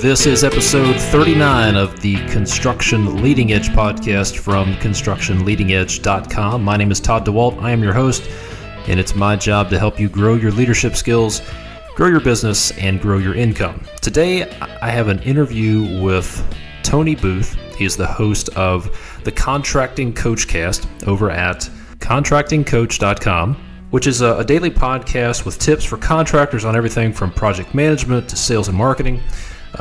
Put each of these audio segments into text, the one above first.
This is episode 39 of the Construction Leading Edge podcast from constructionleadingedge.com. My name is Todd DeWalt. I am your host, and it's my job to help you grow your leadership skills, grow your business, and grow your income. Today, I have an interview with Tony Booth. He is the host of the Contracting Coachcast over at contractingcoach.com, which is a daily podcast with tips for contractors on everything from project management to sales and marketing.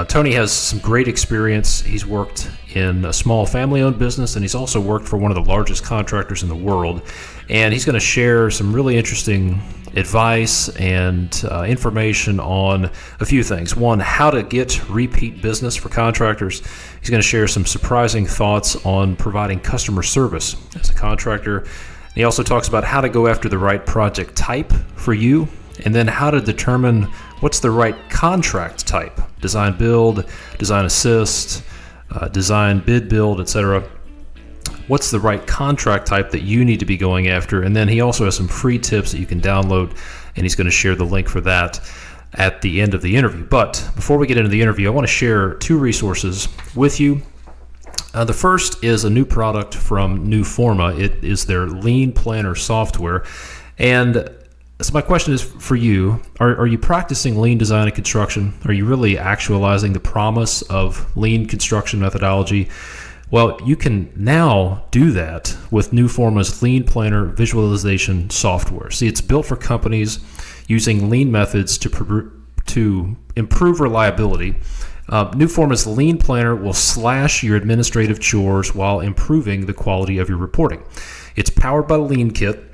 Tony has some great experience. He's worked in a small family-owned business, and he's also worked for one of the largest contractors in the world. And he's going to share some really interesting advice and information on a few things. One, how to get repeat business for contractors. He's going to share some surprising thoughts on providing customer service as a contractor. He also talks about how to go after the right project type for you, and then how to determine what's the right contract type. Design build, design assist, design bid build, etc. What's the right contract type that you need to be going after? And then he also has some free tips that you can download, and he's going to share the link for that at the end of the interview. But before we get into the interview, I want to share two resources with you. The first is a new product from Newforma. It is their LeanPlanner software. And so my question is for you, are you practicing lean design and construction? Are you really actualizing the promise of lean construction methodology? Well, you can now do that with Newforma's LeanPlanner visualization software. See, it's built for companies using lean methods to improve reliability. Newforma's LeanPlanner will slash your administrative chores while improving the quality of your reporting. It's powered by LeanKit.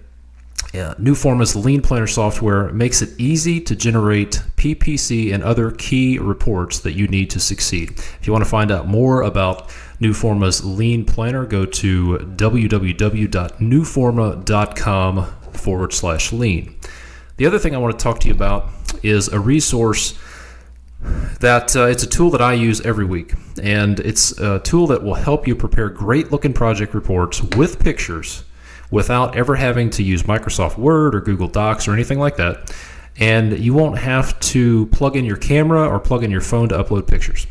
Newforma's LeanPlanner software makes it easy to generate PPC and other key reports that you need to succeed. If you want to find out more about Newforma's LeanPlanner, go to www.newforma.com/lean. The other thing I want to talk to you about is a resource that it's a tool that I use every week, and it's a tool that will help you prepare great looking project reports with pictures without ever having to use Microsoft Word or Google Docs or anything like that. And you won't have to plug in your camera or plug in your phone to upload pictures.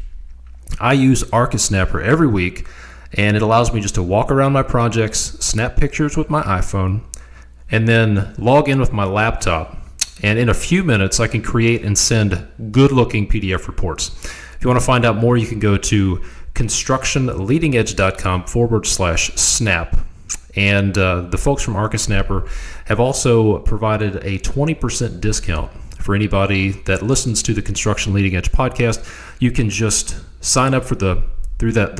I use Archisnapper every week, and it allows me just to walk around my projects, snap pictures with my iPhone, and then log in with my laptop. And in a few minutes, I can create and send good-looking PDF reports. If you want to find out more, you can go to constructionleadingedge.com/snap. And the folks from Archisnapper have also provided a 20% discount for anybody that listens to the Construction Leading Edge podcast. You can just sign up through the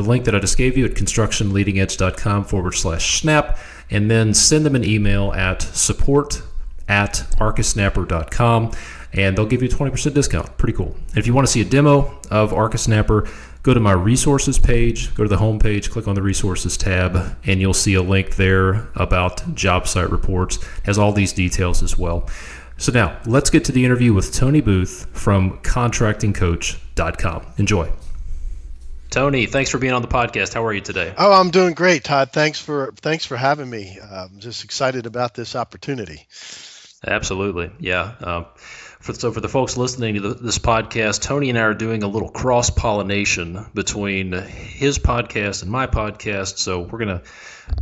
link that I just gave you at constructionleadingedge.com/snap, and then send them an email at support@archisnapper.com, and they'll give you a 20% discount. Pretty cool. And if you want to see a demo of Archisnapper, go to my resources page, go to the home page, click on the resources tab, and you'll see a link there about job site reports. It has all these details as well. So now let's get to the interview with Tony Booth from contractingcoach.com. Enjoy. Tony, thanks for being on the podcast. How are you today? Oh, I'm doing great, Todd. Thanks for having me. I'm just excited about this opportunity. Absolutely. Yeah. So for the folks listening to this podcast, Tony and I are doing a little cross-pollination between his podcast and my podcast. So we're going to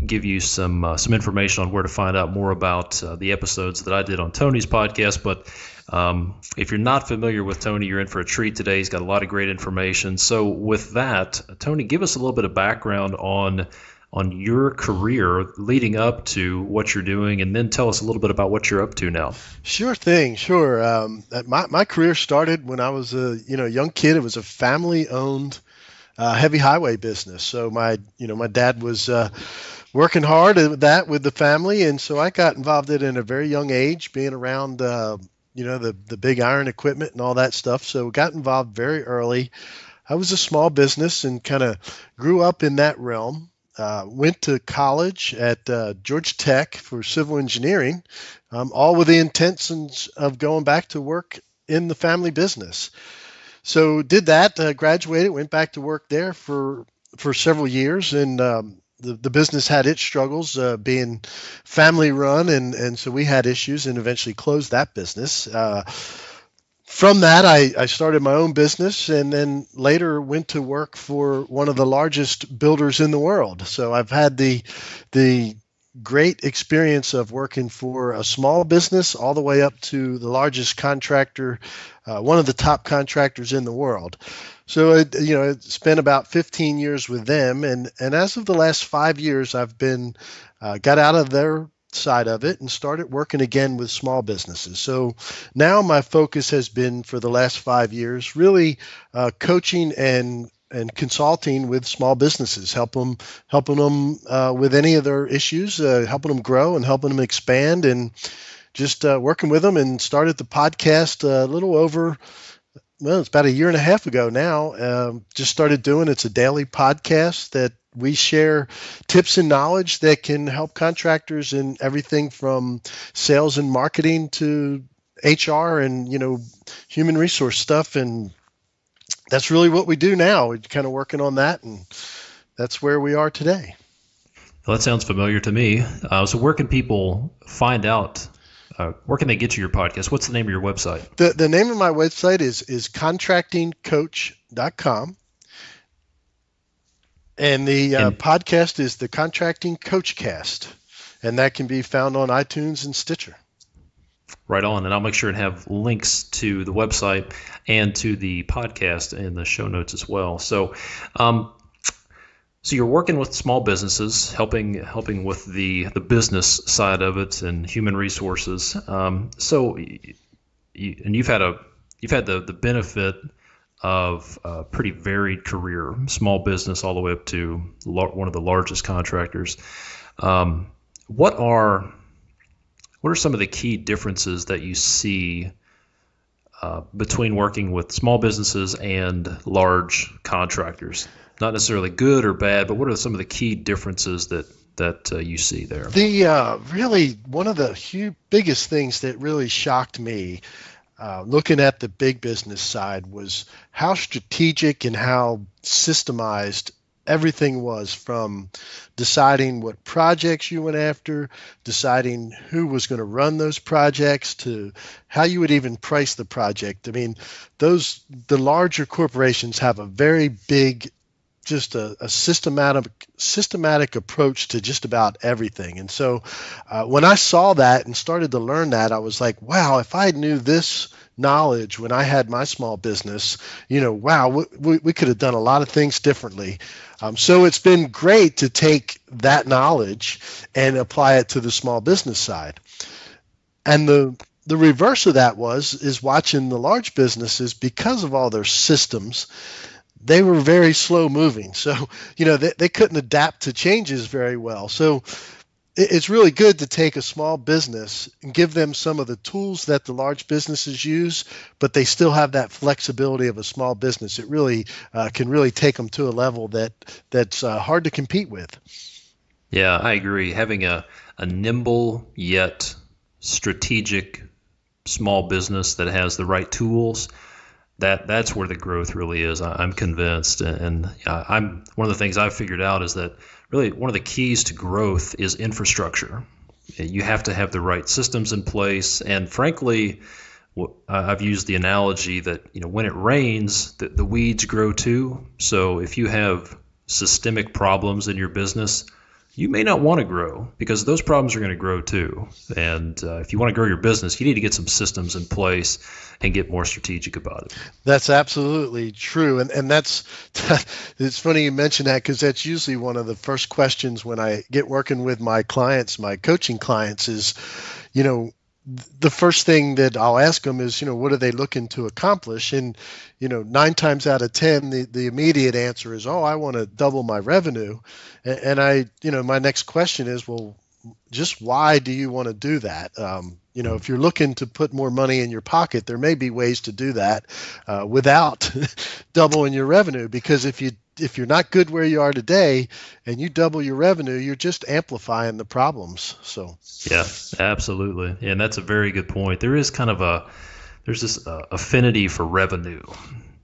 give you some information on where to find out more about the episodes that I did on Tony's podcast. But if you're not familiar with Tony, you're in for a treat today. He's got a lot of great information. So with that, Tony, give us a little bit of background on your career leading up to what you're doing, and then tell us a little bit about what you're up to now. Sure thing. Sure. My career started when I was a young kid. It was a family-owned heavy highway business. So my dad was working hard at that with the family, and so I got involved in it at a very young age, being around the big iron equipment and all that stuff. So got involved very early. I was a small business and kind of grew up in that realm. Went to college at Georgia Tech for civil engineering, all with the intentions of going back to work in the family business. So did that, graduated, went back to work there for several years, and the business had its struggles being family run, and so we had issues and eventually closed that business. From that, I started my own business and then later went to work for one of the largest builders in the world. So I've had the great experience of working for a small business all the way up to the largest contractor, one of the top contractors in the world. So I spent about 15 years with them, and as of the last 5 years, I've been got out of their side of it and started working again with small businesses. So now my focus has been for the last 5 years really coaching and consulting with small businesses, helping them with any of their issues, helping them grow and helping them expand, and just working with them. And started the podcast a little over, well, it's about a year and a half ago now. Just started doing it's a daily podcast that we share tips and knowledge that can help contractors in everything from sales and marketing to HR and human resource stuff. And that's really what we do now. We're kind of working on that, and that's where we are today. Well, that sounds familiar to me. So where can people find out? Where can they get to your podcast? What's the name of your website? The name of my website is contractingcoach.com. And the podcast is the Contracting Coach Cast. And that can be found on iTunes and Stitcher. Right on. And I'll make sure and have links to the website and to the podcast in the show notes as well. So you're working with small businesses, helping with the business side of it and human resources. You've had the benefit of a pretty varied career, small business all the way up to one of the largest contractors. What are some of the key differences that you see between working with small businesses and large contractors? Not necessarily good or bad, but what are some of the key differences that you see there? Really one of the biggest things that really shocked me looking at the big business side was how strategic and how systemized everything was, from deciding what projects you went after, deciding who was going to run those projects, to how you would even price the project. I mean, the larger corporations have a very big, just a systematic approach to just about everything. And so when I saw that and started to learn that, I was like, wow, if I knew this knowledge when I had my small business, wow, we could have done a lot of things differently. So it's been great to take that knowledge and apply it to the small business side. And the reverse of that is watching the large businesses, because of all their systems, they were very slow moving. So, they couldn't adapt to changes very well. So it's really good to take a small business and give them some of the tools that the large businesses use, but they still have that flexibility of a small business. It really can really take them to a level that's hard to compete with. Yeah, I agree. Having a nimble yet strategic small business that has the right tools, that's where the growth really is. I'm convinced, and I'm one of the things I've figured out is that really one of the keys to growth is infrastructure. You have to have the right systems in place, and frankly, I've used the analogy that when it rains, the weeds grow too. So if you have systemic problems in your business, you may not want to grow because those problems are going to grow too. And if you want to grow your business, you need to get some systems in place and get more strategic about it. That's absolutely true. And that's, it's funny you mention that, because that's usually one of the first questions when I get working with my clients, my coaching clients, is, the first thing that I'll ask them is, what are they looking to accomplish? And, 9 times out of 10, the immediate answer is, I want to double my revenue. And my next question is, well, just why do you want to do that? If you're looking to put more money in your pocket, there may be ways to do that without doubling your revenue. Because if you're not good where you are today and you double your revenue, you're just amplifying the problems. So yeah, absolutely. And that's a very good point. There is kind of there's this affinity for revenue,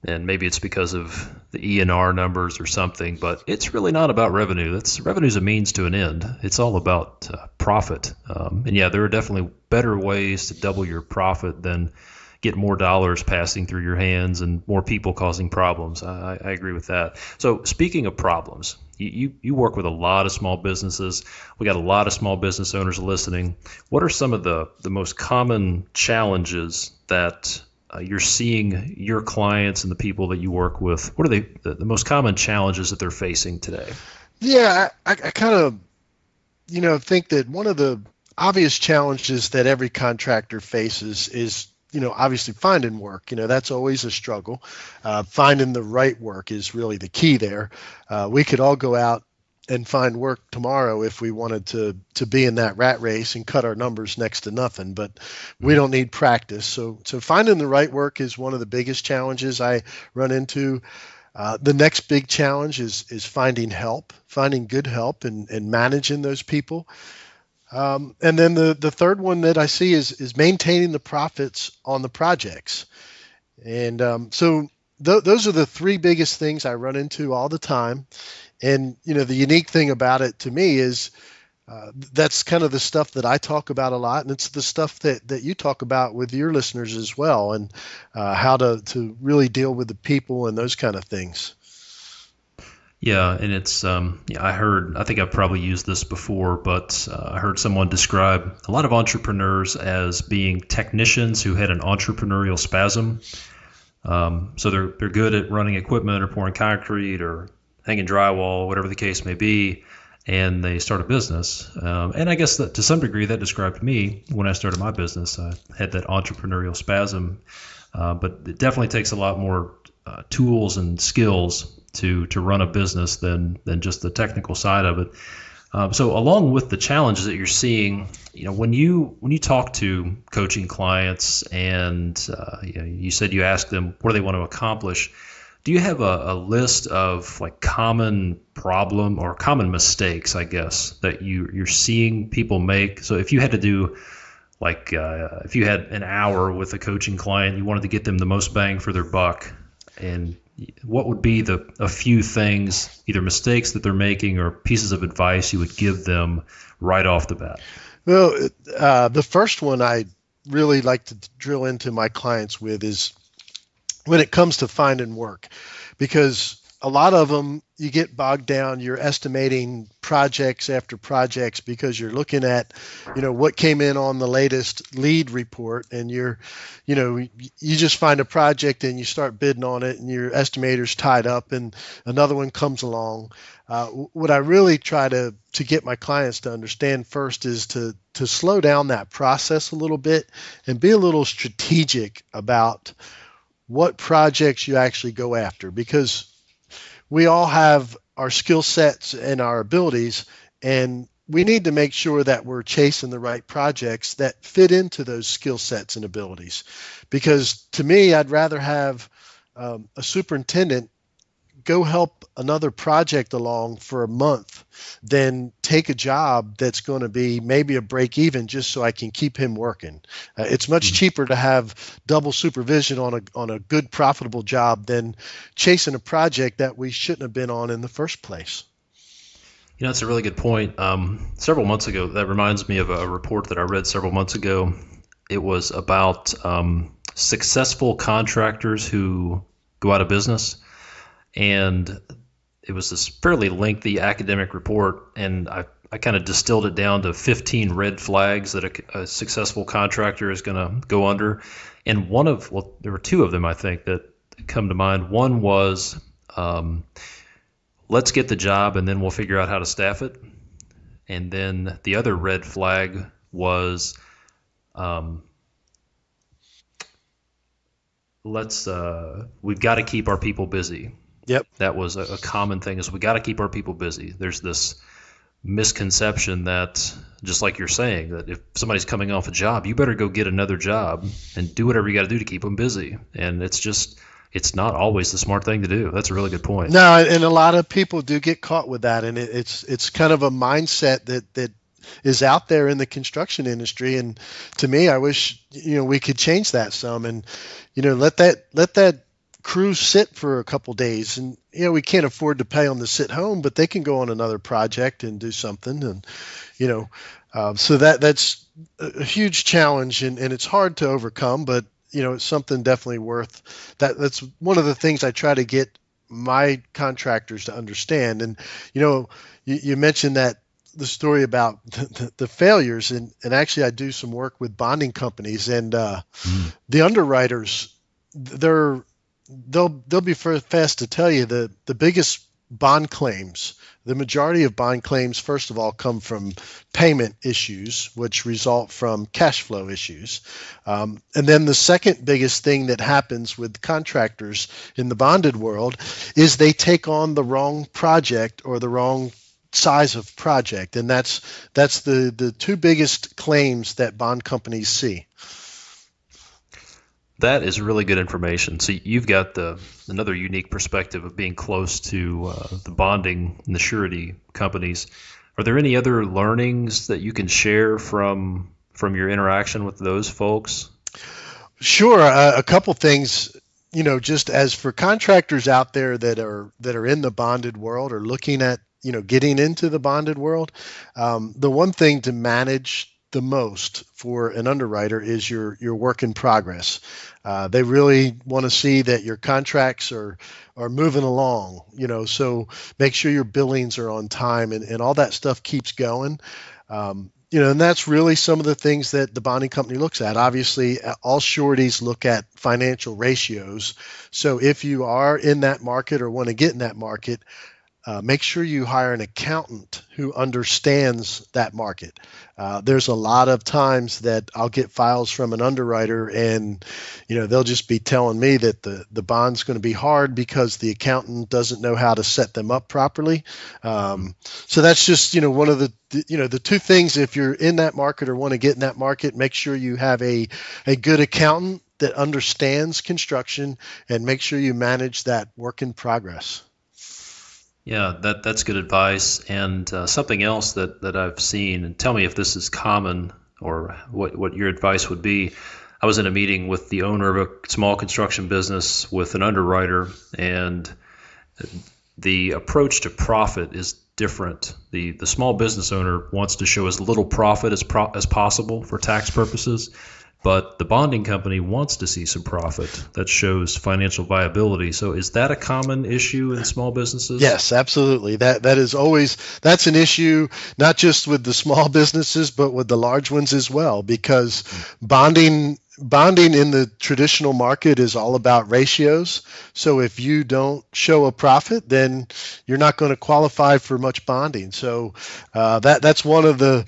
and maybe it's because of the E&R numbers or something, but it's really not about revenue. Revenue's a means to an end. It's all about profit. And yeah, there are definitely better ways to double your profit than get more dollars passing through your hands and more people causing problems. I agree with that. So speaking of problems, you work with a lot of small businesses. We got a lot of small business owners listening. What are some of the most common challenges that you're seeing your clients and the people that you work with? What are the most common challenges that they're facing today? Yeah, I kind of, think that one of the obvious challenges that every contractor faces is, obviously finding work. That's always a struggle. Finding the right work is really the key there. We could all go out and find work tomorrow if we wanted to be in that rat race and cut our numbers next to nothing, but we don't need practice. So finding the right work is one of the biggest challenges I run into. The next big challenge is finding help, finding good help and managing those people. And then the third one that I see is maintaining the profits on the projects. And so those are the three biggest things I run into all the time. And, the unique thing about it to me is that's kind of the stuff that I talk about a lot. And it's the stuff that you talk about with your listeners as well, and how to really deal with the people and those kind of things. Yeah, and it's I think I've probably used this before, but I heard someone describe a lot of entrepreneurs as being technicians who had an entrepreneurial spasm. So they're good at running equipment or pouring concrete or hanging drywall, whatever the case may be, and they start a business. And I guess that to some degree that described me when I started my business. I had that entrepreneurial spasm, but it definitely takes a lot more tools and skills to run a business than just the technical side of it. So along with the challenges that you're seeing, when you talk to coaching clients and you said you ask them what do they want to accomplish, do you have a list of like common problem or common mistakes, I guess, that you're seeing people make? So if you had to do if you had an hour with a coaching client, you wanted to get them the most bang for their buck, and what would be a few things, either mistakes that they're making or pieces of advice you would give them right off the bat? Well, the first one I really like to drill into my clients with is when it comes to finding work, because a lot of them, you get bogged down, you're estimating projects after projects because you're looking at, what came in on the latest lead report, and you just find a project and you start bidding on it and your estimator's tied up and another one comes along. What I really try to get my clients to understand first is to slow down that process a little bit and be a little strategic about what projects you actually go after, because we all have our skill sets and our abilities, and we need to make sure that we're chasing the right projects that fit into those skill sets and abilities. Because to me, I'd rather have a superintendent go help another project along for a month than take a job that's going to be maybe a break even just so I can keep him working. It's much cheaper to have double supervision on a good profitable job than chasing a project that we shouldn't have been on in the first place. That's a really good point. Several months ago, that reminds me of a report that I read several months ago. It was about successful contractors who go out of business. And it was this fairly lengthy academic report, and I kind of distilled it down to 15 red flags that a successful contractor is going to go under. And there were two of them, I think, that come to mind. One was, let's get the job and then we'll figure out how to staff it. And then the other red flag was, we've got to keep our people busy. Yep. That was a common thing, is we got to keep our people busy. There's this misconception that, just like you're saying, that if somebody's coming off a job, you better go get another job and do whatever you got to do to keep them busy. And it's not always the smart thing to do. That's a really good point. No, and a lot of people do get caught with that, and it's kind of a mindset that is out there in the construction industry. And to me, I wish we could change that some, and let that crew sit for a couple days, and we can't afford to pay them to sit home, but they can go on another project and do something, and so that's a huge challenge, and it's hard to overcome. But it's something definitely worth that. That's one of the things I try to get my contractors to understand. And you mentioned that the story about the failures, and actually I do some work with bonding companies, and the underwriters, they'll be fast to tell you the biggest bond claims. The majority of bond claims, first of all, come from payment issues, which result from cash flow issues. And then the second biggest thing that happens with contractors in the bonded world is they take on the wrong project or the wrong size of project. And that's the two biggest claims that bond companies see. That is really good information. So you've got another unique perspective of being close to the bonding and the surety companies. Are there any other learnings that you can share from your interaction with those folks? Sure. A couple things, just as for contractors out there that are in the bonded world or looking at, getting into the bonded world, the one thing to manage the most for an underwriter is your work in progress. They really want to see that your contracts are moving along, so make sure your billings are on time and all that stuff keeps going. And that's really some of the things that the bonding company looks at. Obviously, all sureties look at financial ratios. So if you are in that market or want to get in that market, make sure you hire an accountant who understands that market. There's a lot of times that I'll get files from an underwriter and, they'll just be telling me that the bond's going to be hard because the accountant doesn't know how to set them up properly. So that's just, one of the two things. If you're in that market or want to get in that market, make sure you have a good accountant that understands construction and make sure you manage that work in progress. Yeah, that's good advice. And something else that I've seen, and tell me if this is common or what your advice would be. I was in a meeting with the owner of a small construction business with an underwriter, and the approach to profit is different. The small business owner wants to show as little profit as possible for tax purposes, but the bonding company wants to see some profit that shows financial viability. So is that a common issue in small businesses? Yes, absolutely. That's an issue, not just with the small businesses, but with the large ones as well, because bonding in the traditional market is all about ratios. So if you don't show a profit, then you're not going to qualify for much bonding. So that's one of the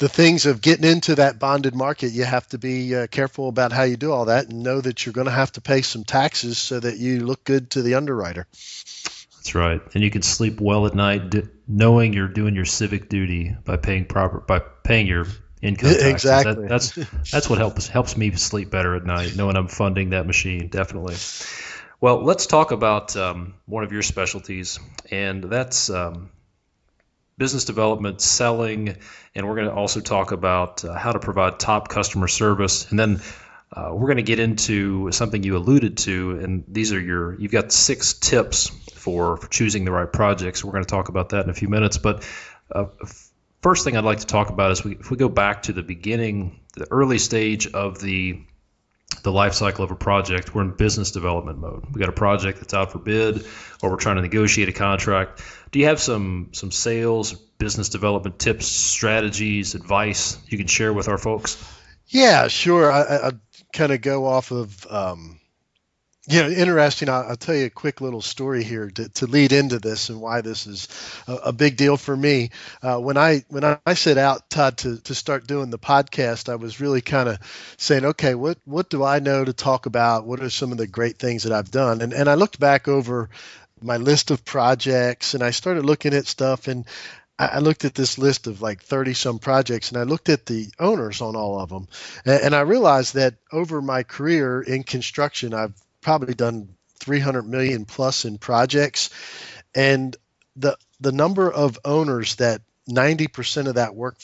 things of getting into that bonded market. You have to be careful about how you do all that and know that you're going to have to pay some taxes so that you look good to the underwriter. That's right. And you can sleep well at night knowing you're doing your civic duty by paying your income taxes. Exactly. That's what helps me sleep better at night, knowing I'm funding that machine, definitely. Well, let's talk about one of your specialties, and that's business development, selling, and we're going to also talk about how to provide top customer service. And then we're going to get into something you alluded to, and these are you've got 6 tips for choosing the right projects. We're going to talk about that in a few minutes. But first thing I'd like to talk about is if we go back to the beginning, the early stage of the life cycle of a project, we're in business development mode. We got a project that's out for bid, or we're trying to negotiate a contract. Do you have some sales, business development tips, strategies, advice you can share with our folks? Yeah, sure. I kind of go off of, interesting. I'll tell you a quick little story here to lead into this and why this is a big deal for me. When I set out, Todd, to start doing the podcast, I was really kind of saying, okay, what do I know to talk about? What are some of the great things that I've done? And I looked back over my list of projects and I started looking at stuff, and I looked at this list of like 30 some projects, and I looked at the owners on all of them. And I realized that over my career in construction, I've probably done 300 million plus in projects. And the number of owners that 90% of that work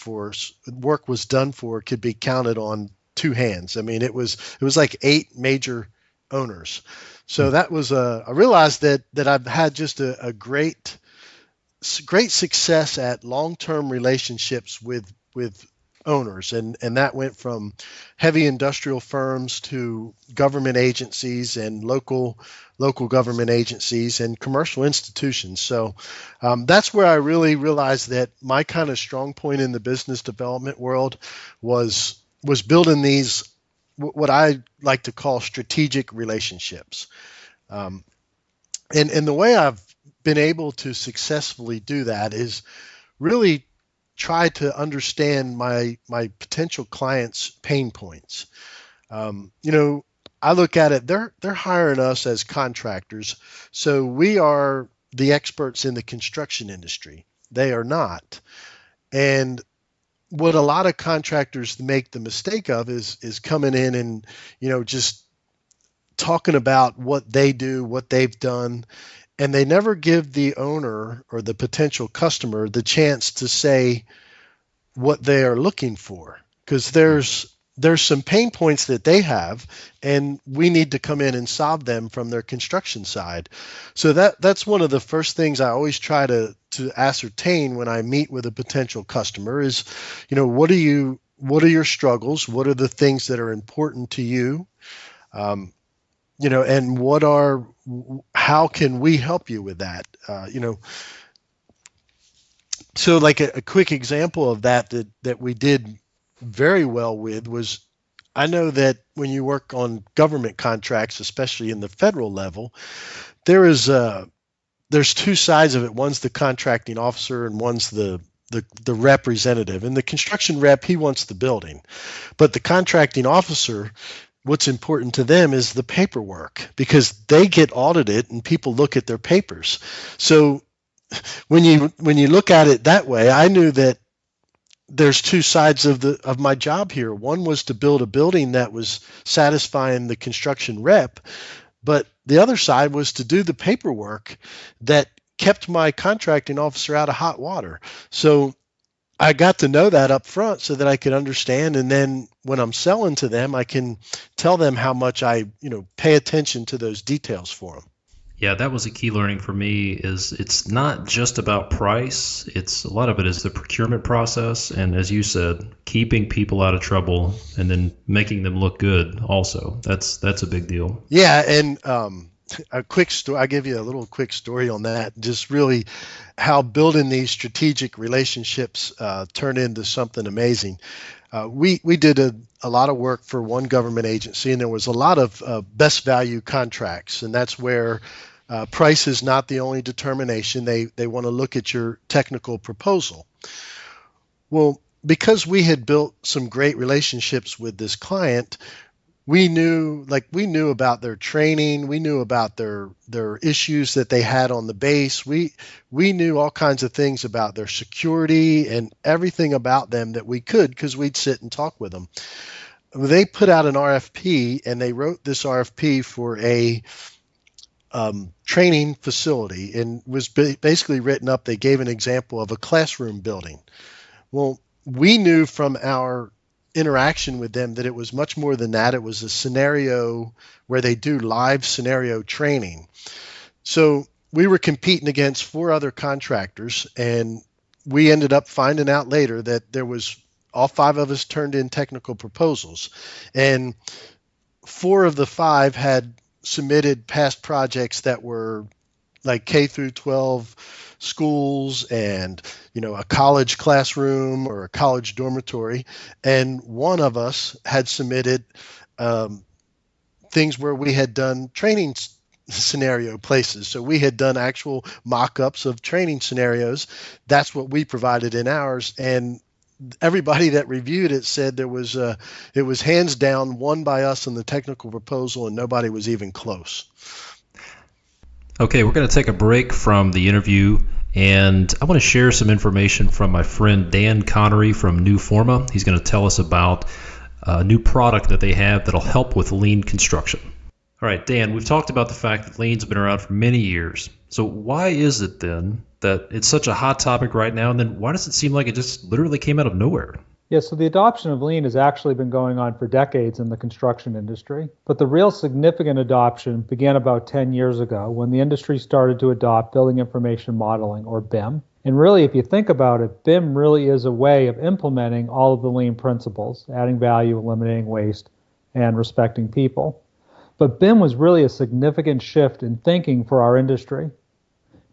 was done for could be counted on 2 hands. I mean, it was like 8 major owners. So that was I realized that I've had just a great success at long-term relationships with owners, and that went from heavy industrial firms to government agencies and local government agencies and commercial institutions. So that's where I really realized that my kind of strong point in the business development world was building these what I like to call strategic relationships. Um, and the way I've been able to successfully do that is really try to understand my potential clients' pain points. You know, I look at it, they're hiring us as contractors, so we are the experts in the construction industry. They are not. And what a lot of contractors make the mistake of is coming in and, just talking about what they do, what they've done, and they never give the owner or the potential customer the chance to say what they are looking for, because there's some pain points that they have, and we need to come in and solve them from their construction side. So that's one of the first things I always try to ascertain when I meet with a potential customer is, what are your struggles? What are the things that are important to you? And how can we help you with that? So like a quick example of that we did very well with was, I know that when you work on government contracts, especially in the federal level, there's two sides of it. One's the contracting officer and one's the representative. And the construction rep, he wants the building. But the contracting officer, what's important to them is the paperwork, because they get audited and people look at their papers. So when you look at it that way, I knew that there's two sides of my job here. One was to build a building that was satisfying the construction rep, but the other side was to do the paperwork that kept my contracting officer out of hot water. So I got to know that up front so that I could understand, and then when I'm selling to them, I can tell them how much I pay attention to those details for them. Yeah, that was a key learning for me. Is it's not just about price. It's a lot of it is the procurement process, and as you said, keeping people out of trouble and then making them look good. Also, that's a big deal. Yeah, and a quick story. I'll give you a little quick story on that. Just really how building these strategic relationships turn into something amazing. We did a lot of work for one government agency, and there was a lot of best value contracts, and that's where price is not the only determination. They want to look at your technical proposal. Well, because we had built some great relationships with this client, we knew about their training, we knew about their issues that they had on the base. We knew all kinds of things about their security and everything about them that we could, because we'd sit and talk with them. They put out an RFP, and they wrote this RFP for a training facility, and was basically written up. They gave an example of a classroom building. Well, we knew from our interaction with them that it was much more than that. It was a scenario where they do live scenario training. So we were competing against 4 other contractors, and we ended up finding out later that there was all 5 of us turned in technical proposals, and 4 of the 5 had submitted past projects that were like K through 12 schools and a college classroom or a college dormitory, and one of us had submitted things where we had done training scenario places. So we had done actual mock-ups of training scenarios. That's what we provided in ours, and everybody that reviewed it said it was hands down won by us in the technical proposal, and nobody was even close. Okay, we're going to take a break from the interview, and I want to share some information from my friend Dan Connery from Newforma. He's going to tell us about a new product that they have that'll help with lean construction. All right, Dan, we've talked about the fact that lean's been around for many years. So why is it then that it's such a hot topic right now, and then why does it seem like it just literally came out of nowhere? Yeah, so the adoption of lean has actually been going on for decades in the construction industry, but the real significant adoption began about 10 years ago when the industry started to adopt building information modeling, or BIM. And really, if you think about it, BIM really is a way of implementing all of the lean principles, adding value, eliminating waste, and respecting people. But BIM was really a significant shift in thinking for our industry.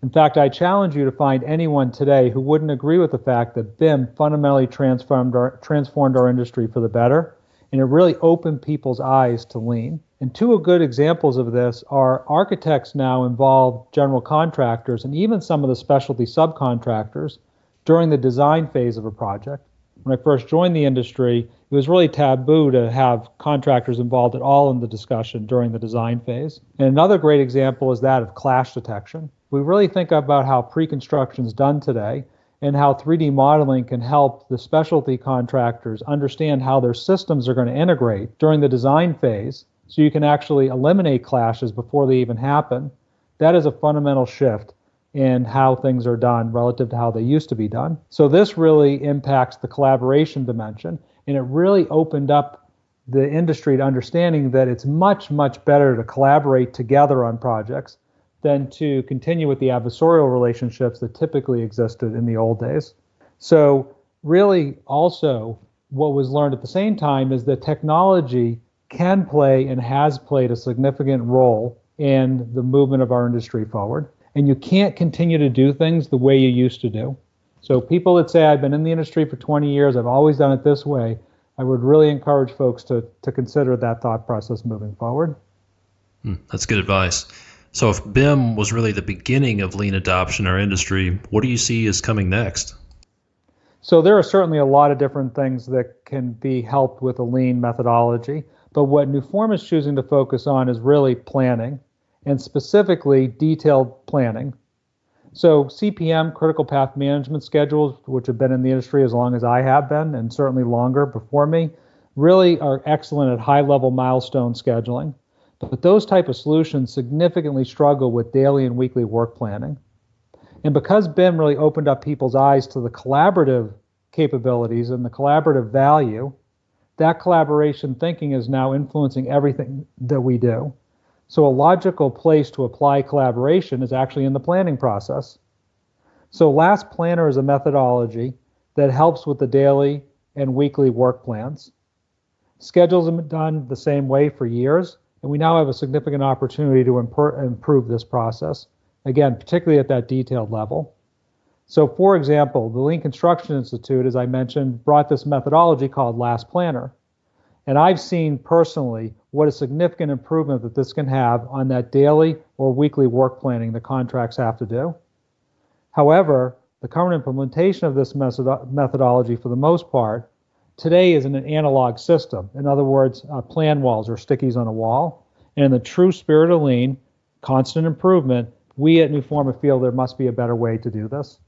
In fact, I challenge you to find anyone today who wouldn't agree with the fact that BIM fundamentally transformed our industry for the better, and it really opened people's eyes to lean. And two good examples of this are architects now involve general contractors and even some of the specialty subcontractors during the design phase of a project. When I first joined the industry, it was really taboo to have contractors involved at all in the discussion during the design phase. And another great example is that of clash detection. We really think about how pre-construction is done today and how 3D modeling can help the specialty contractors understand how their systems are going to integrate during the design phase so you can actually eliminate clashes before they even happen. That is a fundamental shift in how things are done relative to how they used to be done. So this really impacts the collaboration dimension, and it really opened up the industry to understanding that it's much, much better to collaborate together on projects than to continue with the adversarial relationships that typically existed in the old days. So really also what was learned at the same time is that technology can play and has played a significant role in the movement of our industry forward. And you can't continue to do things the way you used to do. So people that say, I've been in the industry for 20 years, I've always done it this way, I would really encourage folks to consider that thought process moving forward. That's good advice. So if BIM was really the beginning of lean adoption in our industry, what do you see is coming next? So there are certainly a lot of different things that can be helped with a lean methodology, but what Newforma is choosing to focus on is really planning, and specifically detailed planning. So CPM, critical path management schedules, which have been in the industry as long as I have been, and certainly longer before me, really are excellent at high-level milestone scheduling. But those type of solutions significantly struggle with daily and weekly work planning. And because BIM really opened up people's eyes to the collaborative capabilities and the collaborative value, that collaboration thinking is now influencing everything that we do. So a logical place to apply collaboration is actually in the planning process. So LeanPlanner is a methodology that helps with the daily and weekly work plans. Schedules have been done the same way for years, and we now have a significant opportunity to improve this process, again, particularly at that detailed level. So for example, the Lean Construction Institute, as I mentioned, brought this methodology called LeanPlanner. And I've seen personally what a significant improvement that this can have on that daily or weekly work planning the contracts have to do. However, the current implementation of this methodology, for the most part, today is in an analog system. In other words, plan walls or stickies on a wall. And in the true spirit of lean, constant improvement, we at Newforma feel there must be a better way to do this.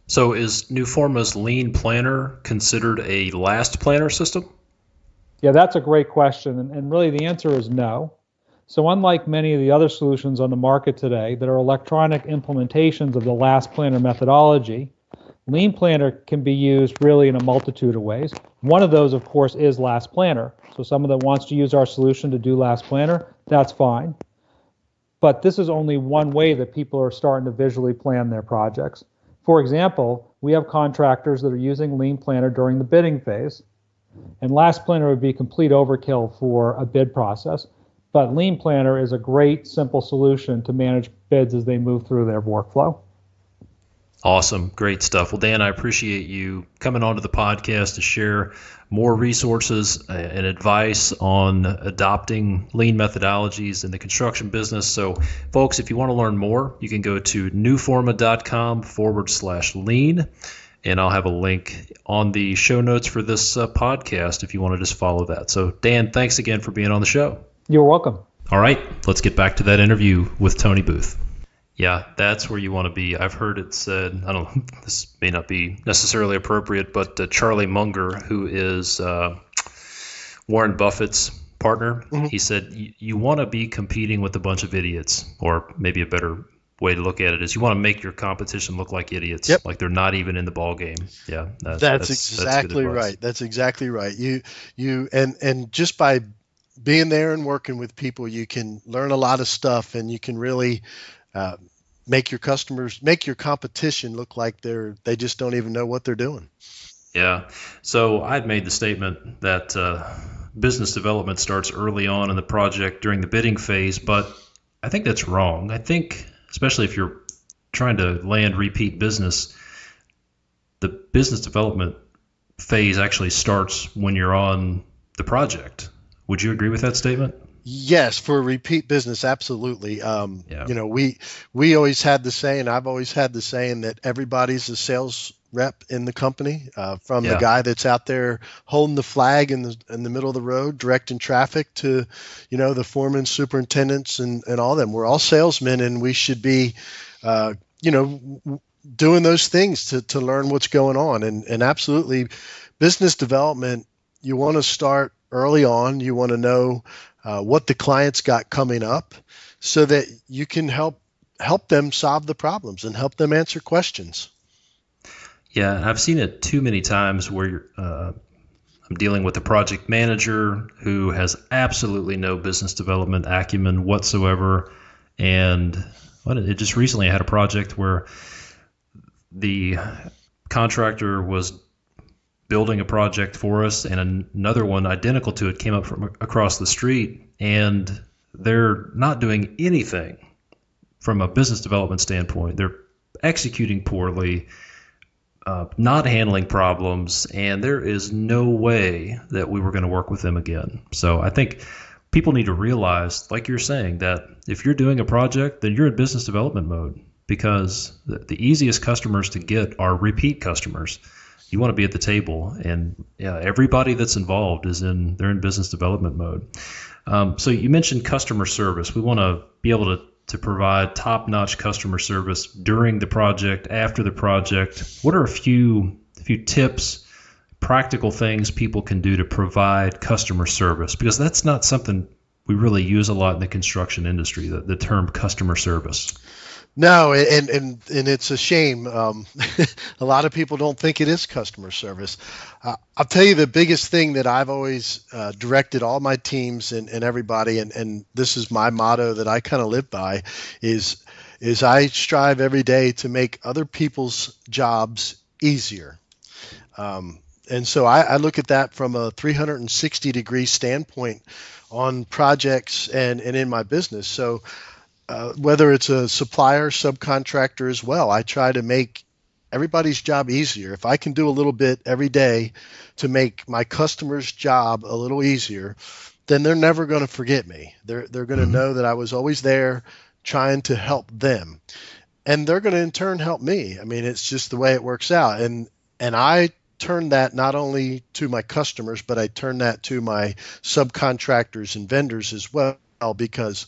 So is Newforma's LeanPlanner considered a last planner system? Yeah, that's a great question. And really the answer is no. So unlike many of the other solutions on the market today that are electronic implementations of the LeanPlanner methodology, LeanPlanner can be used really in a multitude of ways. One of those, of course, is LeanPlanner. So someone that wants to use our solution to do LeanPlanner, that's fine. But this is only one way that people are starting to visually plan their projects. For example, we have contractors that are using LeanPlanner during the bidding phase. And LeanPlanner would be complete overkill for a bid process. But LeanPlanner is a great, simple solution to manage bids as they move through their workflow. Awesome. Great stuff. Well, Dan, I appreciate you coming onto the podcast to share more resources and advice on adopting lean methodologies in the construction business. So, folks, if you want to learn more, you can go to newforma.com/lean, and I'll have a link on the show notes for this podcast if you want to just follow that. So, Dan, thanks again for being on the show. You're welcome. All right, let's get back to that interview with Tony Booth. Yeah, that's where you want to be. I've heard it said, I don't know, this may not be necessarily appropriate, but Charlie Munger, who is Warren Buffett's partner, he said, you want to be competing with a bunch of idiots, or maybe a better way to look at it is you want to make your competition look like idiots, like they're not even in the ball game. Yeah, that's exactly right. That's exactly right. And just by being there and working with people, you can learn a lot of stuff, and you can really make your competition look like they just don't even know what they're doing. Yeah. So I'd made the statement that business development starts early on in the project during the bidding phase, but I think that's wrong. I think, especially if you're trying to land repeat business, the business development phase actually starts when you're on the project. Would you agree with that statement? Yes, for repeat business, absolutely. Yeah. We always had the saying, I've always had the saying that everybody's a sales rep in the company, from the Yeah. guy that's out there holding the flag in the middle of the road, directing traffic, to, the foremen, superintendents, and all them. We're all salesmen, and we should be, doing those things to learn what's going on. And absolutely, business development, you want to start early on. You want to know what the client's got coming up, so that you can help them solve the problems and help them answer questions. Yeah, I've seen it too many times where I'm dealing with a project manager who has absolutely no business development acumen whatsoever. And it just recently I had a project where the contractor was building a project for us, and another one identical to it came up from across the street, and they're not doing anything from a business development standpoint. They're executing poorly, not handling problems, and there is no way that we were going to work with them again. So I think people need to realize, like you're saying, that if you're doing a project, then you're in business development mode, because the easiest customers to get are repeat customers. You want to be at the table, and everybody that's involved they're in business development mode. So you mentioned customer service. We want to be able to provide top-notch customer service during the project, after the project. What are a few tips, practical things people can do to provide customer service? Because that's not something we really use a lot in the construction industry, the term customer service. No, and it's a shame. A lot of people don't think it is customer service. I'll tell you the biggest thing that I've always directed all my teams and everybody, and this is my motto that I kind of live by, is I strive every day to make other people's jobs easier. And so I look at that from a 360-degree standpoint on projects and in my business. So whether it's a supplier, subcontractor as well, I try to make everybody's job easier. If I can do a little bit every day to make my customer's job a little easier, then they're never going to forget me. They're going to know that I was always there trying to help them. And they're going to in turn help me. I mean, it's just the way it works out. And I turn that not only to my customers, but I turn that to my subcontractors and vendors as well, because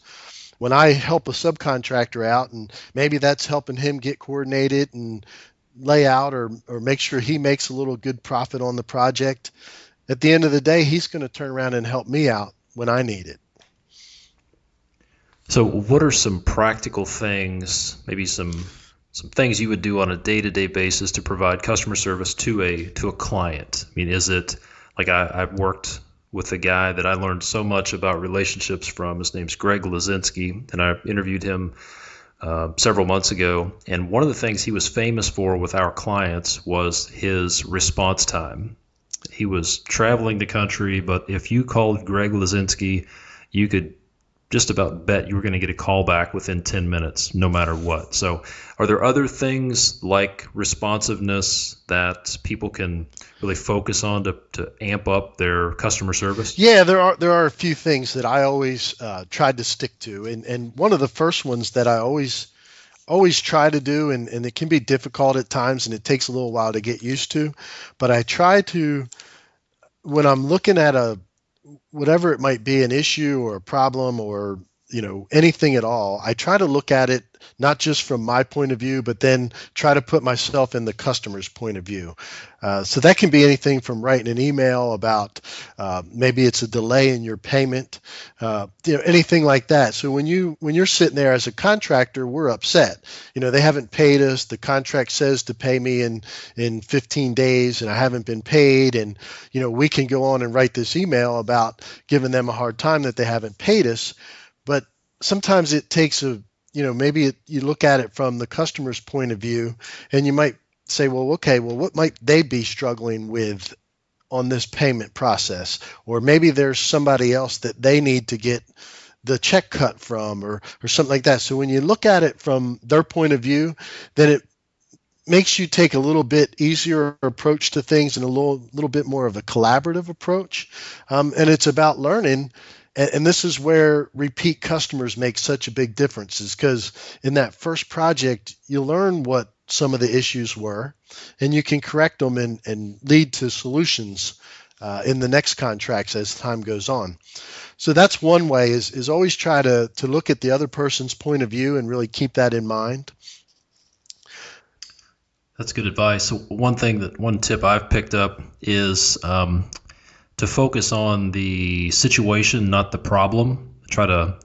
when I help a subcontractor out, and maybe that's helping him get coordinated and lay out or make sure he makes a little good profit on the project, at the end of the day, he's going to turn around and help me out when I need it. So what are some practical things, maybe some things you would do on a day-to-day basis to provide customer service to a client? I mean, is it like I've worked with a guy that I learned so much about relationships from. His name's Greg Lazinski, and I interviewed him several months ago. And one of the things he was famous for with our clients was his response time. He was traveling the country, but if you called Greg Lazinski, you could just about bet you were going to get a call back within 10 minutes, no matter what. So are there other things like responsiveness that people can really focus on to amp up their customer service? Yeah, there are a few things that I always tried to stick to. And one of the first ones that I always try to do, and it can be difficult at times and it takes a little while to get used to, but I try to, when I'm looking at whatever it might be, an issue or a problem or anything at all, I try to look at it not just from my point of view, but then try to put myself in the customer's point of view. So that can be anything from writing an email about maybe it's a delay in your payment, anything like that. So when you're sitting there as a contractor, we're upset. They haven't paid us. The contract says to pay me in 15 days, and I haven't been paid. And we can go on and write this email about giving them a hard time that they haven't paid us. But sometimes it takes a maybe you look at it from the customer's point of view, and you might say, well, okay, well, what might they be struggling with on this payment process? Or maybe there's somebody else that they need to get the check cut from, or something like that. So when you look at it from their point of view, then it makes you take a little bit easier approach to things and a little bit more of a collaborative approach. And it's about learning. And this is where repeat customers make such a big difference, is because in that first project, you learn what some of the issues were, and you can correct them and lead to solutions in the next contracts as time goes on. So that's one way, is always try to look at the other person's point of view and really keep that in mind. That's good advice. So one tip I've picked up is to focus on the situation, not the problem. Try to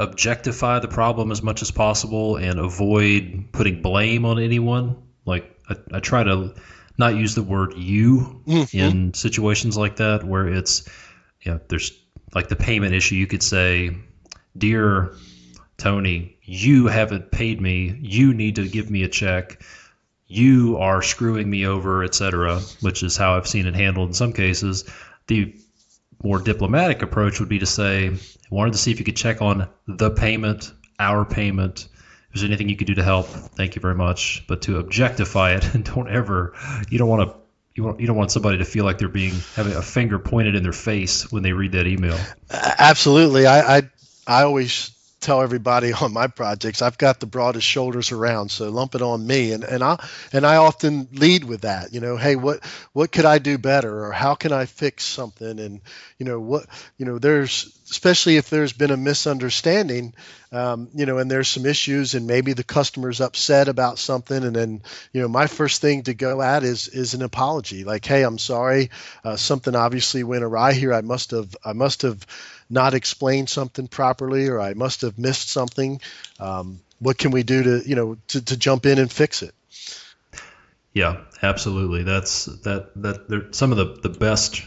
objectify the problem as much as possible and avoid putting blame on anyone. Like I try to not use the word you in situations like that, where it's, there's like the payment issue. You could say, "Dear Tony, you haven't paid me. You need to give me a check. You are screwing me over," etc., which is how I've seen it handled in some cases. The more diplomatic approach would be to say, "I wanted to see if you could check on the payment, our payment. If there's anything you could do to help, thank you very much." But to objectify it, and you don't want somebody to feel like they're having a finger pointed in their face when they read that email. Absolutely. I always tell everybody on my projects, I've got the broadest shoulders around, so lump it on me. And I often lead with that. Hey, what could I do better, or how can I fix something? And there's, especially if there's been a misunderstanding, and there's some issues, and maybe the customer's upset about something, and then my first thing to go at is an apology. Like, hey, I'm sorry, something obviously went awry here. I must have not explained something properly, or I must have missed something. What can we do to jump in and fix it? Yeah, absolutely. That's some of the best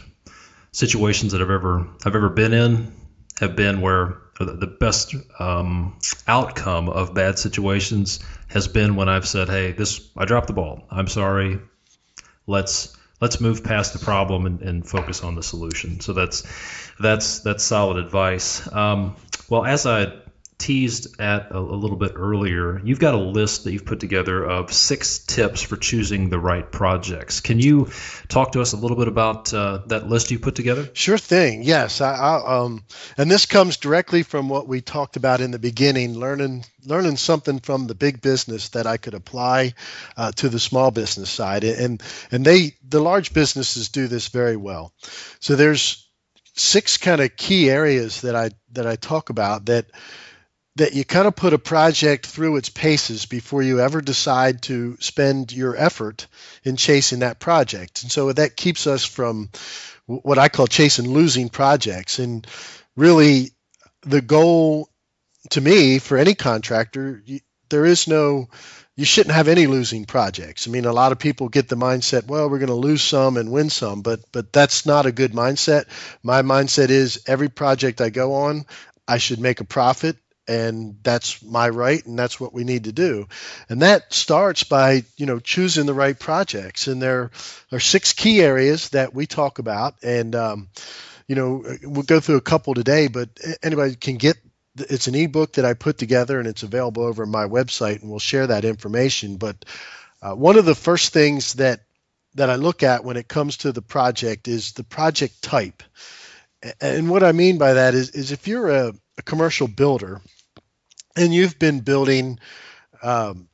situations that I've ever been in have been where the best outcome of bad situations has been when I've said, "Hey, I dropped the ball. I'm sorry. Let's move past the problem and focus on the solution." So that's solid advice. Well, as I teased at a little bit earlier, you've got a list that you've put together of 6 tips for choosing the right projects. Can you talk to us a little bit about that list you put together? Sure thing. Yes. And this comes directly from what we talked about in the beginning, learning something from the big business that I could apply to the small business side. And the large businesses do this very well. So there's 6 kind of key areas that I talk about that you kind of put a project through its paces before you ever decide to spend your effort in chasing that project. And so that keeps us from what I call chasing losing projects. And really, the goal to me for any contractor, you shouldn't have any losing projects. I mean, a lot of people get the mindset, well, we're going to lose some and win some, but that's not a good mindset. My mindset is every project I go on, I should make a profit. And that's my right, and that's what we need to do. And that starts by, choosing the right projects. And there are 6 key areas that we talk about. And, we'll go through a couple today, but anybody can get, it's an ebook that I put together, and it's available over on my website, and we'll share that information. But one of the first things that I look at when it comes to the project is the project type. And what I mean by that is if you're a commercial builder and you've been building kind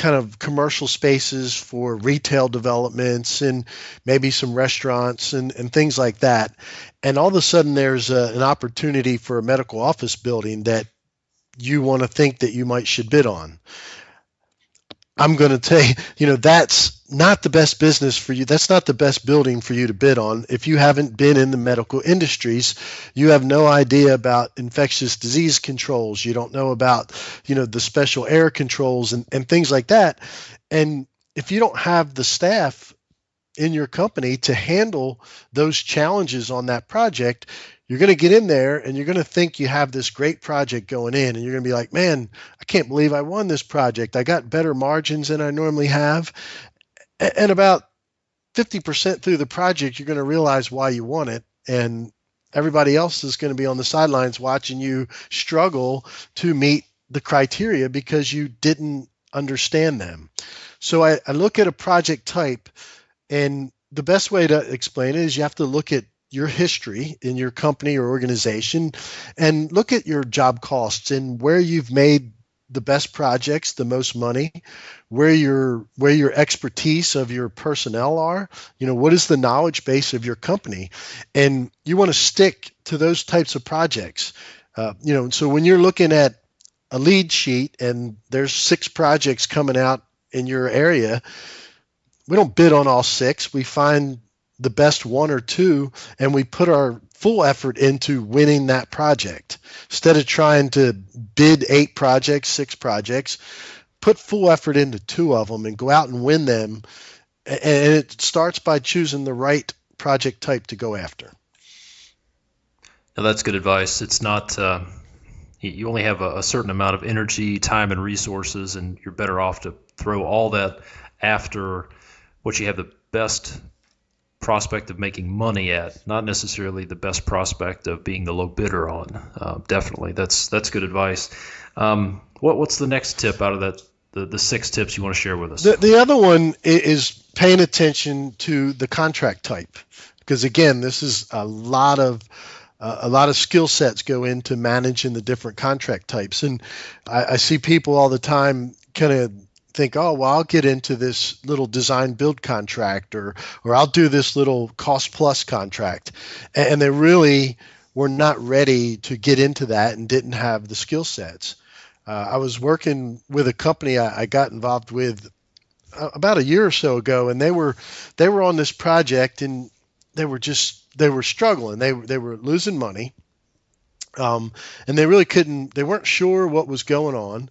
of commercial spaces for retail developments and maybe some restaurants and things like that, and all of a sudden there's an opportunity for a medical office building that you want to think that you should bid on, I'm going to say, that's not the best business for you. That's not the best building for you to bid on. If you haven't been in the medical industries, you have no idea about infectious disease controls. You don't know about, the special air controls and things like that. And if you don't have the staff in your company to handle those challenges on that project, you're going to get in there and you're going to think you have this great project going in, and you're going to be like, man, I can't believe I won this project. I got better margins than I normally have. And about 50% through the project, you're going to realize why you won it. And everybody else is going to be on the sidelines watching you struggle to meet the criteria because you didn't understand them. So I look at a project type, and the best way to explain it is you have to look at your history in your company or organization and look at your job costs and where you've made the best projects, the most money, where your expertise of your personnel are, what is the knowledge base of your company, and you want to stick to those types of projects. So when you're looking at a lead sheet and there's 6 projects coming out in your area, we don't bid on all 6. We find the best 1 or 2, and we put our full effort into winning that project. Instead of trying to bid 8 projects, 6 projects, put full effort into 2 of them and go out and win them. And it starts by choosing the right project type to go after. Now, that's good advice. It's not, you only have a certain amount of energy, time, and resources, and you're better off to throw all that after what you have the best prospect of making money at, not necessarily the best prospect of being the low bidder on. Definitely, that's good advice. What's the next tip out of that? The 6 tips you want to share with us? The other one is paying attention to the contract type, because again, this is a lot of skill sets go into managing the different contract types, and I see people all the time kind of think, oh, well, I'll get into this little design build contract, or I'll do this little cost plus contract. And they really were not ready to get into that and didn't have the skill sets. I was working with a company I got involved with about a year or so ago, and they were on this project, and they were struggling. They were losing money. And they weren't sure what was going on.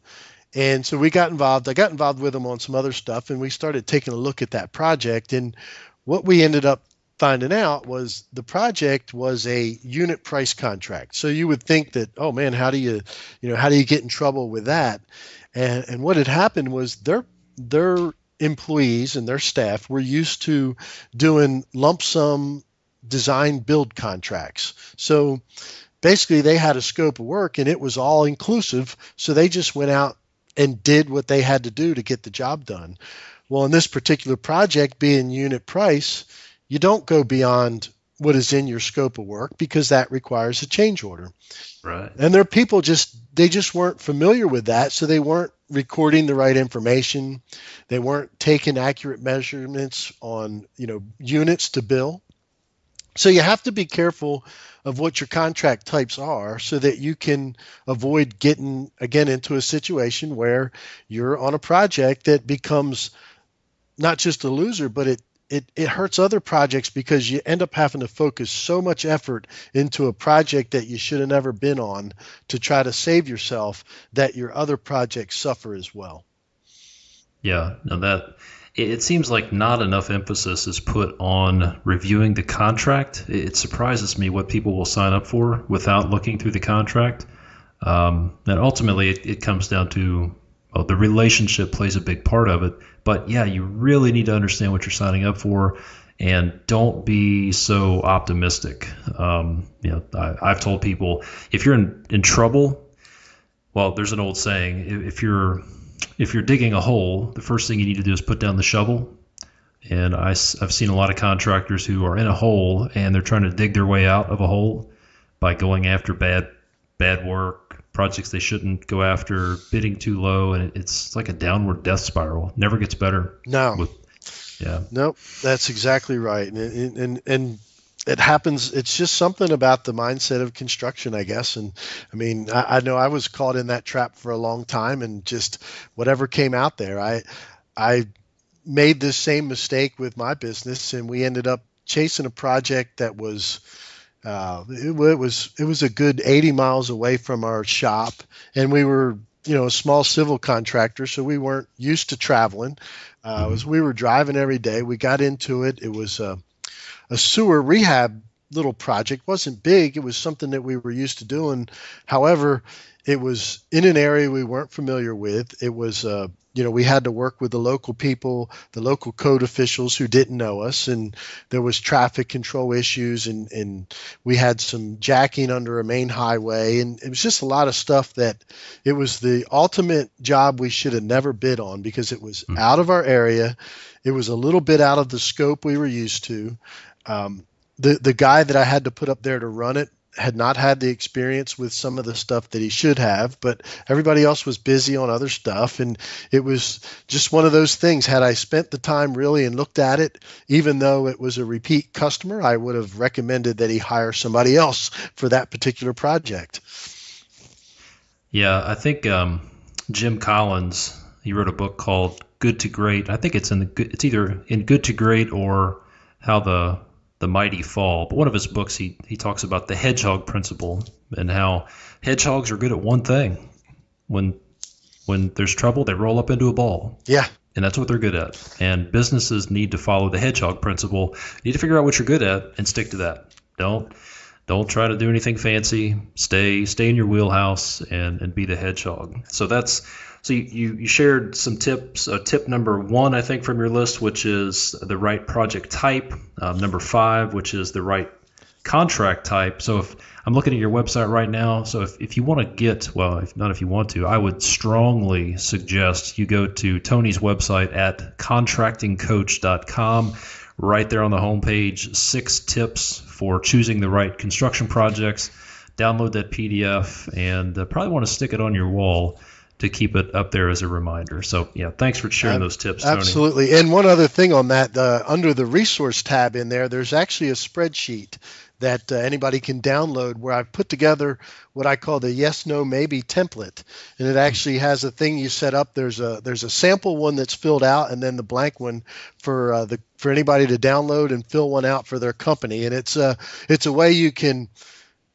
And so we got involved. I got involved with them on some other stuff, and we started taking a look at that project. And what we ended up finding out was the project was a unit price contract. So you would think that, oh man, how do you get in trouble with that? And what had happened was their employees and their staff were used to doing lump sum design build contracts. So basically they had a scope of work and it was all inclusive. So they just went out and did what they had to do to get the job done. Well, in this particular project being unit price, you don't go beyond what is in your scope of work because that requires a change order. Right. And their people just weren't familiar with that, so they weren't recording the right information. They weren't taking accurate measurements on, units to bill. So you have to be careful of what your contract types are so that you can avoid getting, again, into a situation where you're on a project that becomes not just a loser, but it hurts other projects because you end up having to focus so much effort into a project that you should have never been on to try to save yourself that your other projects suffer as well. Yeah, no, it seems like not enough emphasis is put on reviewing the contract. It surprises me what people will sign up for without looking through the contract. And ultimately, it comes down to the relationship plays a big part of it. But yeah, you really need to understand what you're signing up for, and don't be so optimistic. I've told people if you're in trouble, well, there's an old saying: if you're digging a hole, the first thing you need to do is put down the shovel. And I've seen a lot of contractors who are in a hole and they're trying to dig their way out of a hole by going after bad work, projects they shouldn't go after, bidding too low, and it's like a downward death spiral. Never gets better. No. Nope, that's exactly right. And it happens. It's just something about the mindset of construction, I guess. And I mean, I know I was caught in that trap for a long time, and just whatever came out there, I made this same mistake with my business, and we ended up chasing a project that was it was a good 80 miles away from our shop, and we were a small civil contractor, so we weren't used to traveling. We were driving every day. We got into it. It was a sewer rehab little project. Wasn't big. It was something that we were used to doing. However, it was in an area we weren't familiar with. It was, we had to work with the local people, the local code officials who didn't know us, and there was traffic control issues, and we had some jacking under a main highway, and it was just a lot of stuff that it was the ultimate job we should have never bid on because it was out of our area. It was a little bit out of the scope we were used to. The guy that I had to put up there to run it had not had the experience with some of the stuff that he should have, but everybody else was busy on other stuff. And it was just one of those things. Had I spent the time really and looked at it, even though it was a repeat customer, I would have recommended that he hire somebody else for that particular project. Yeah, I think Jim Collins, he wrote a book called Good to Great. I think it's either in Good to Great or How the Mighty Fall. But one of his books, he talks about the Hedgehog Principle and how hedgehogs are good at one thing. When there's trouble, they roll up into a ball. Yeah. And that's what they're good at. And businesses need to follow the Hedgehog Principle. You need to figure out what you're good at and stick to that. Don't try to do anything fancy. Stay in your wheelhouse and be the hedgehog. So you shared some tips. Tip number 1, I think, from your list, which is the right project type. Number 5, which is the right contract type. So if I'm looking at your website right now, so if you want to if you want to, I would strongly suggest you go to Tony's website at contractingcoach.com. Right there on the homepage, 6 tips for choosing the right construction projects. Download that PDF and probably want to stick it on your wall to keep it up there as a reminder. So, yeah, thanks for sharing those tips, Tony. Absolutely. And one other thing on that, under the resource tab in there's actually a spreadsheet that anybody can download where I've put together what I call the yes, no, maybe template. And it actually has a thing you set up. There's a sample one that's filled out, and then the blank one for anybody to download and fill one out for their company. And it's a way you can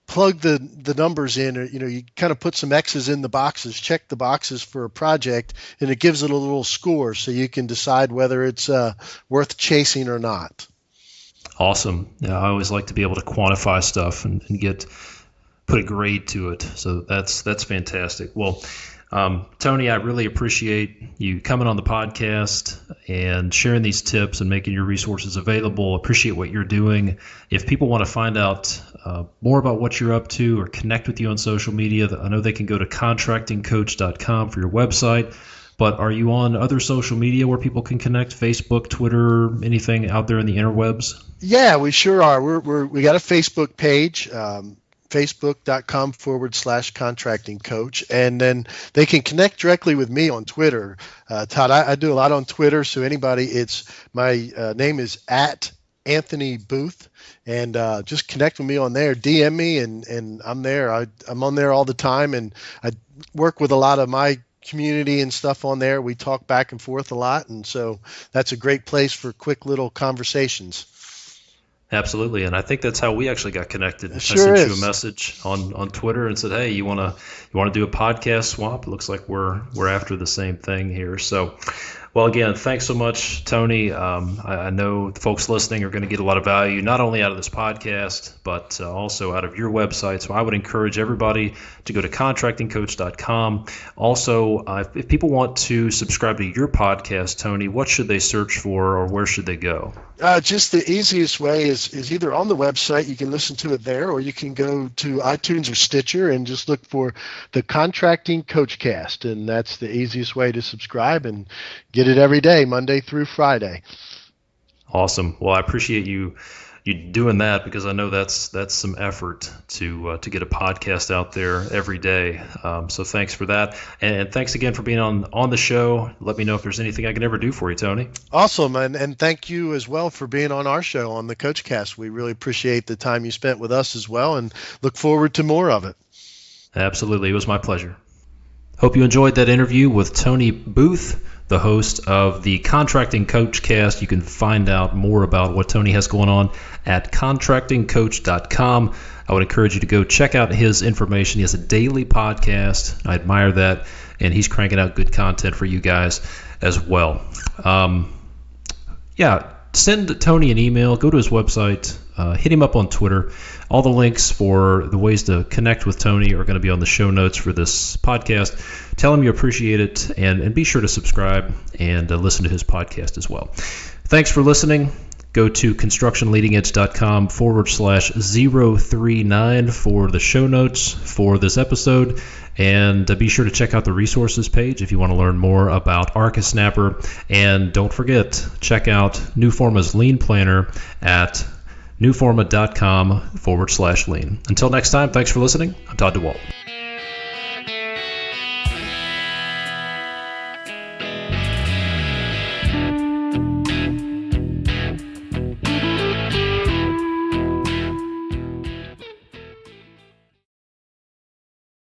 plug the numbers in, or you kind of put some X's in the boxes, check the boxes for a project, and it gives it a little score so you can decide whether it's worth chasing or not. Awesome. Yeah, I always like to be able to quantify stuff and put a grade to it. So that's fantastic. Well, Tony, I really appreciate you coming on the podcast and sharing these tips and making your resources available. Appreciate what you're doing. If people want to find out more about what you're up to or connect with you on social media, I know they can go to contractingcoach.com for your website. But are you on other social media where people can connect? Facebook, Twitter, anything out there in the interwebs? Yeah, we sure are. We got a Facebook page. Facebook.com/contracting coach. And then they can connect directly with me on Twitter. Todd, I do a lot on Twitter. So anybody, my name is at Anthony Booth, and just connect with me on there. DM me, and I'm there. I'm on there all the time, and I work with a lot of my community and stuff on there. We talk back and forth a lot, and so that's a great place for quick little conversations. Absolutely, and I think that's how we actually got connected. It sure I sent is. you a message on Twitter and said, "Hey, you want to do a podcast swap?" It looks like we're after the same thing here. So, well, again, thanks so much, Tony. I know the folks listening are going to get a lot of value, not only out of this podcast, but also out of your website. So I would encourage everybody to go to contractingcoach.com. Also, if people want to subscribe to your podcast, Tony, what should they search for, or where should they go? Just the easiest way is either on the website, you can listen to it there, or you can go to iTunes or Stitcher and just look for the Contracting Coachcast, and that's the easiest way to subscribe and get it every day, Monday through Friday. Awesome. Well, I appreciate you doing that, because I know that's some effort to get a podcast out there every day. So thanks for that, and thanks again for being on the show. Let me know if there's anything I can ever do for you, Tony. Awesome, and thank you as well for being on our show on the Coachcast. We really appreciate the time you spent with us as well, and look forward to more of it. Absolutely, it was my pleasure. Hope you enjoyed that interview with Tony Booth. the host of the Contracting Coach Cast. You can find out more about what Tony has going on at contractingcoach.com. I would encourage you to go check out his information. He has a daily podcast. I admire that, and he's cranking out good content for you guys as well. Send Tony an email. Go to his website. Hit him up on Twitter. All the links for the ways to connect with Tony are going to be on the show notes for this podcast. Tell him you appreciate it, and be sure to subscribe and listen to his podcast as well. Thanks for listening. Go to constructionleadingedge.com/039 for the show notes for this episode. And be sure to check out the resources page if you want to learn more about Archisnapper. And don't forget, check out Newforma's LeanPlanner at newforma.com/lean. Until next time, thanks for listening. I'm Todd DeWalt.